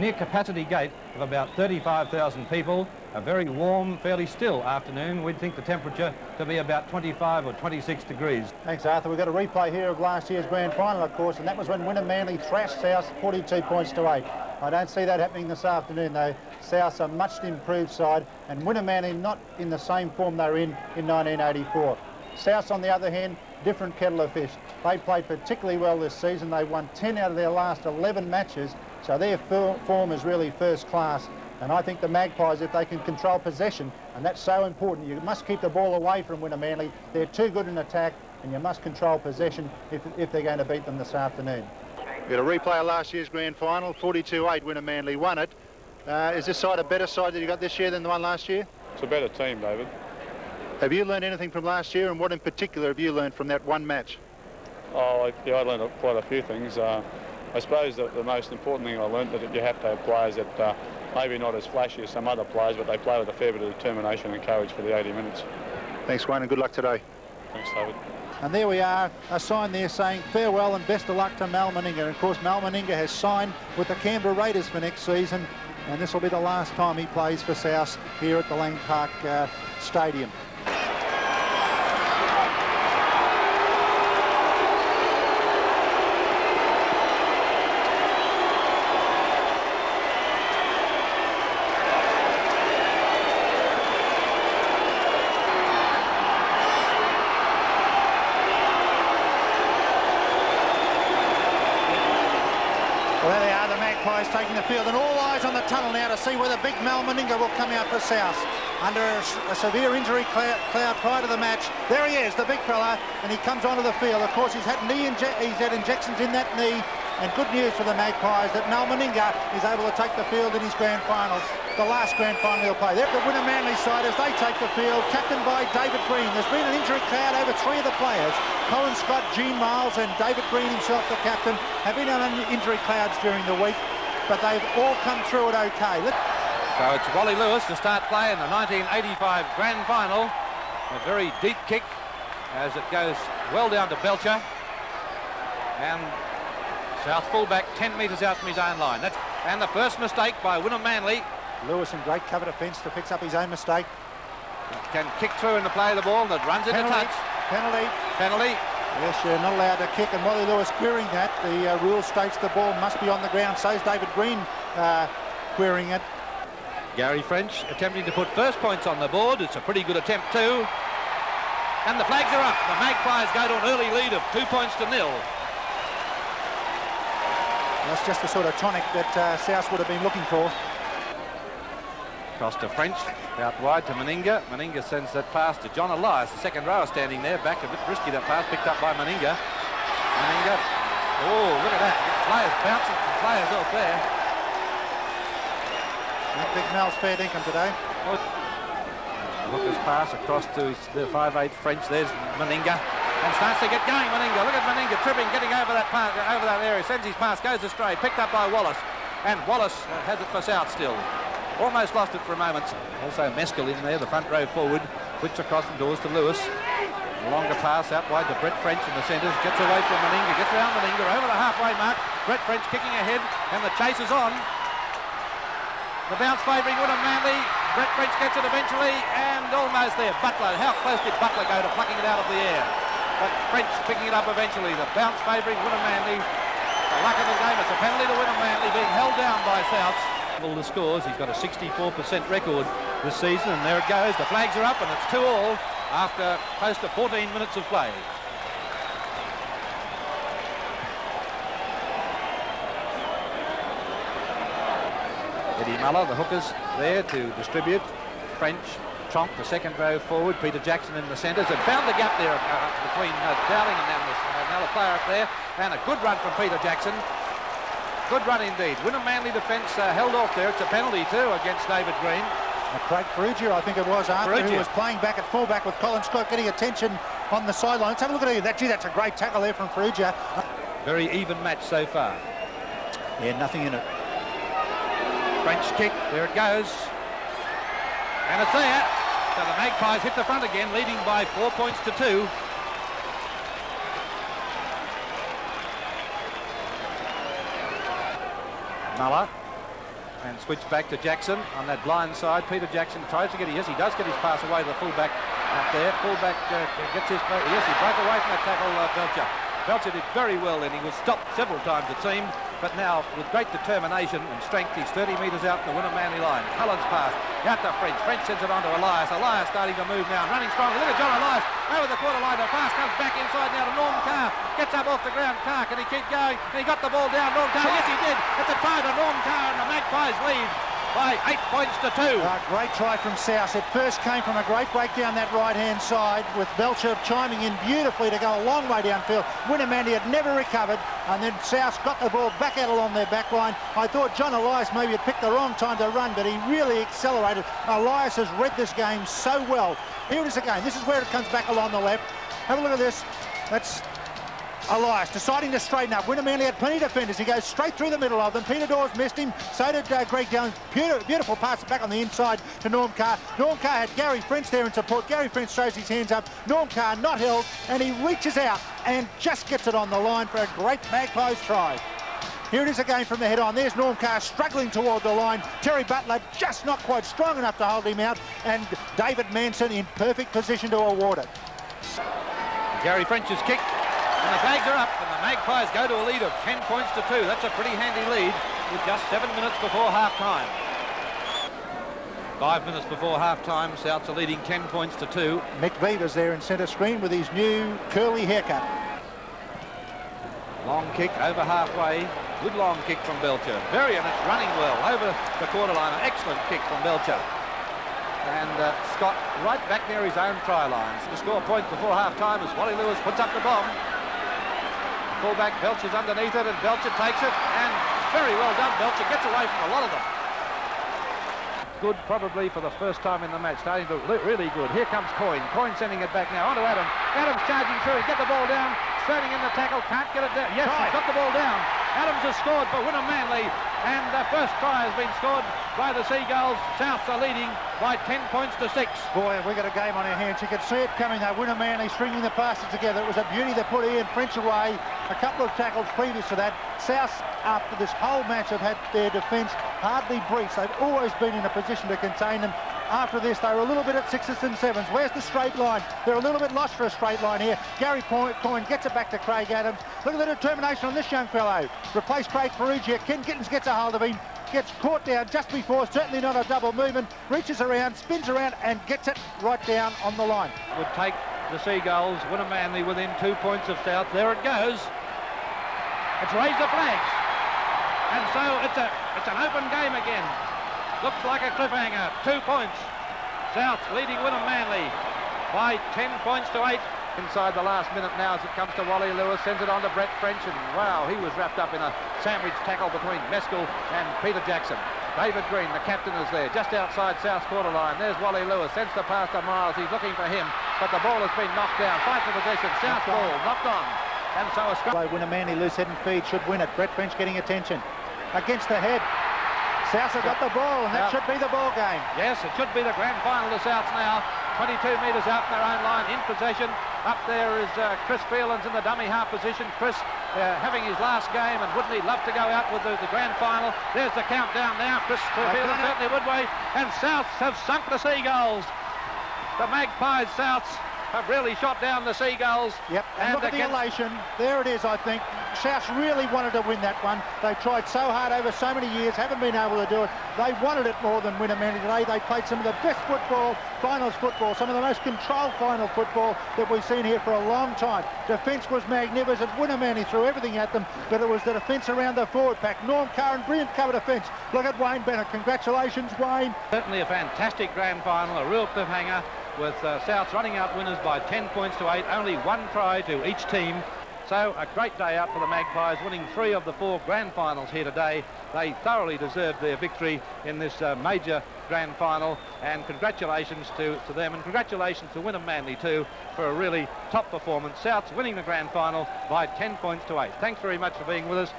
near capacity gate of about 35,000 people. A very warm, fairly still afternoon. We'd think the temperature to be about 25 or 26 degrees. Thanks, Arthur. We've got a replay here of last year's grand final, of course, and that was when Wynnum Manly thrashed South 42 points to 8. I don't see that happening this afternoon, though. South's a much improved side, and Wynnum Manly not in the same form they were in 1984. South, on the other hand, different kettle of fish. They played particularly well this season. They won 10 out of their last 11 matches, so their form is really first class. And I think the Magpies, if they can control possession, and that's so important, you must keep the ball away from Wynnum Manly. They're too good in attack, and you must control possession if they're going to beat them this afternoon. We've got a replay of last year's grand final, 42-8, Wynnum Manly won it. Is this side a better side that you got this year than the one last year? It's a better team, David. Have you learned anything from last year, and what in particular have you learned from that one match? Oh, yeah, I learned quite a few things. I suppose that the most important thing I learned that you have to have players that maybe not as flashy as some other players, but they play with a fair bit of determination and courage for the 80 minutes. Thanks, Wayne, and good luck today. Thanks, David. And there we are, a sign there saying farewell and best of luck to Mal Meninga. And of course, Mal Meninga has signed with the Canberra Raiders for next season, and this will be the last time he plays for South here at the Lang Park Stadium. Well, there they are, the Magpies taking the field, and all eyes on the tunnel now to see whether big Mal Meninga will come out for South. Under a severe injury cloud prior to the match. There he is, the big fella, and he comes onto the field. Of course, he's had injections in that knee, and good news for the Magpies that Mal Meninga is able to take the field in his grand final, the last grand final he'll play. They're the Wynnum Manly side as they take the field, captained by David Green. There's been an injury cloud over 3 of the players. Colin Scott, Gene Miles and David Green himself, the captain, have been on injury clouds during the week, but they've all come through it okay. So it's Wally Lewis to start play in the 1985 grand final. A very deep kick as it goes well down to Belcher. And South fullback 10 metres out from his own line. And the first mistake by Wynnum Manly. Lewis in great cover defence to fix up his own mistake. Can kick through in the play of the ball, and it runs into touch. Penalty. Yes, you're not allowed to kick, and Wally Lewis querying that. The rule states the ball must be on the ground. So's David Green querying it. Gary French attempting to put first points on the board. It's a pretty good attempt too. And the flags are up. The Magpies go to an early lead of 2 points to 0. That's just the sort of tonic that South would have been looking for. Cross to French, out wide to Meninga. Meninga sends that pass to John Elias, the second rower standing there. Back a bit risky, that pass picked up by Meninga. Meninga, oh, look at that. Players bouncing from players off there. Big Mal's fair dinkum today. Hooker's pass across to the 5'8" French. There's Meninga. And starts to get going, Meninga. Look at Meninga tripping, getting over that area. Sends his pass, goes astray, picked up by Wallace. And Wallace has it for South still. Almost lost it for a moment. Also Meskel in there, the front row forward. Flicks across from Dawes to Lewis. A longer pass out wide to Brett French in the centres. Gets away from Meninga, gets around Meninga, over the halfway mark. Brett French kicking ahead, and the chase is on. The bounce favouring Wynnum Manly. Brett French gets it eventually, and almost there. Butler, how close did Butler go to plucking it out of the air? But French picking it up eventually. The bounce favouring Wynnum Manly. The luck of the game, it's a penalty to Wynnum Manly, being held down by South. The scores, he's got a 64% record this season, and there it goes. The flags are up, and it's 2-2 after close to 14 minutes of play. Eddie Muller, the hookers there to distribute. French, Tronk, the second row forward. Peter Jackson in the centres, and found the gap there between Dowling and another player up there. And a good run from Peter Jackson. Good run indeed. Wynnum Manly defence held off there. It's a penalty too against David Green. Craig Ferrugia, I think it was, Arthur, who was playing back at fullback with Colin Scott getting attention on the sideline. Let's have a look at it. That's a great tackle there from Ferrugia. Very even match so far. Yeah, nothing in it. French kick, there it goes. And it's there. So the Magpies hit the front again, leading by 4 points to 2. Muller And switch back to Jackson on that blind side. Peter Jackson tries to get he does get his pass away to the fullback up there. Fullback gets his he broke away from that tackle, Belcher. Belcher did very well then. He was stopped several times it seemed, but now with great determination and strength he's 30 metres out in the Wynnum Manly line. Cullen's pass out to French. French sends it on to Elias. Elias starting to move now, running strongly. Look at John Elias over the quarter line. The pass comes back inside now to Norm Carr. Gets up off the ground. Carr, can he keep going? And he got the ball down. Norm Carr, yes he did. It's a try to Norm Carr and the Magpies lead by 8 points to 2. Great try from South. It first came from a great break down that right-hand side with Belcher chiming in beautifully to go a long way downfield. Wynnum Manly had never recovered, and then South got the ball back out along their back line. I thought John Elias maybe had picked the wrong time to run, but he really accelerated. Elias has read this game so well. Here it is again. This is where it comes back along the left. Have a look at this. That's Elias deciding to straighten up. Wynnum Manly had plenty of defenders. He goes straight through the middle of them. Peter Dawes missed him. So did Greg Jones. Beautiful pass back on the inside to Norm Carr. Norm Carr had Gary French there in support. Gary French throws his hands up. Norm Carr not held, and he reaches out and just gets it on the line for a great Magpies try. Here it is again from the head on. There's Norm Carr struggling toward the line. Terry Butler just not quite strong enough to hold him out, and David Manson in perfect position to award it. Gary French's kick. And the flags are up, and the Magpies go to a lead of 10 points to 2. That's a pretty handy lead with just 7 minutes before half-time. 5 minutes before half-time, Souths are leading 10 points to 2. Mick Beaver's there in centre screen with his new curly haircut. Long kick over halfway. Good long kick from Belcher. And it's running well over the quarter line. An excellent kick from Belcher. And Scott right back near his own try lines to score points before half-time as Wally Lewis puts up the bomb. Fullback Belcher's underneath it, and Belcher takes it, and very well done. Belcher gets away from a lot of them. Good probably for the first time in the match, starting to look really good. Here comes Coyne. Coyne sending it back now onto Adam. Adams charging through, get the ball down, turning in the tackle, can't get it down. Yes, he's got the ball down. Adams has scored for Wynnum Manly, and the first try has been scored by the Seagulls. Souths are leading by 10 points to 6. Boy, we've got a game on our hands. You could see it coming though. Wynnum Manly stringing the passes together. It was a beauty to put Ian French away. A couple of tackles previous to that. South, after this whole match, have had their defence hardly breached. They've always been in a position to contain them. After this, they were a little bit at 6s and 7s. Where's the straight line? They're a little bit lost for a straight line here. Gary Coyne gets it back to Craig Adams. Look at the determination on this young fellow. Replace Craig Perugia. Ken Gittins gets a hold of him. Gets caught down just before, certainly not a double movement. Reaches around, spins around, and gets it right down on the line. Would take the Seagulls, Wynnum Manly within 2 points of South. There it goes. It's raised the flags. And so it's an open game again. Looks like a cliffhanger. 2 points. South leading Wynnum Manly by 10 points to 8. Inside the last minute now as it comes to Wally Lewis, sends it on to Brett French, and wow, he was wrapped up in a sandwich tackle between Meskel and Peter Jackson. David Green, the captain, is there, just outside South's quarter line. There's Wally Lewis, sends the pass to Miles. He's looking for him, but the ball has been knocked down. Fight for possession. South ball knocked on, and so a scrum. Wynnum Manly loose head and feed should win it. Brett French getting attention against the head. South have got the ball, and that should be the ball game. Yes, it should be the grand final to Souths now. 22 metres out in their own line, in possession. Up there is Chris Phelan's in the dummy half position. Chris having his last game, and wouldn't he love to go out with the grand final? There's the countdown now. Chris Phelan certainly would wait. And Souths have sunk the Seagulls. The Magpies Souths have really shot down the Seagulls. Yep, and look at the elation. There it is, I think. Souths really wanted to win that one. They tried so hard over so many years, haven't been able to do it. They wanted it more than Wynnum Manly today. They played some of the best football, finals football, some of the most controlled final football that we've seen here for a long time. Defence was magnificent. Wynnum Manly threw everything at them, but it was the defence around the forward pack. Norm Carr, brilliant cover defence. Look at Wayne Bennett. Congratulations, Wayne. Certainly a fantastic grand final, a real cliffhanger, with Souths running out winners by 10 points to 8, only one try to each team. So a great day out for the Magpies, winning 3 of the 4 grand finals here today. They thoroughly deserved their victory in this major grand final, and congratulations to them, and congratulations to Wynnum Manly too for a really top performance. Souths winning the grand final by 10 points to 8. Thanks very much for being with us.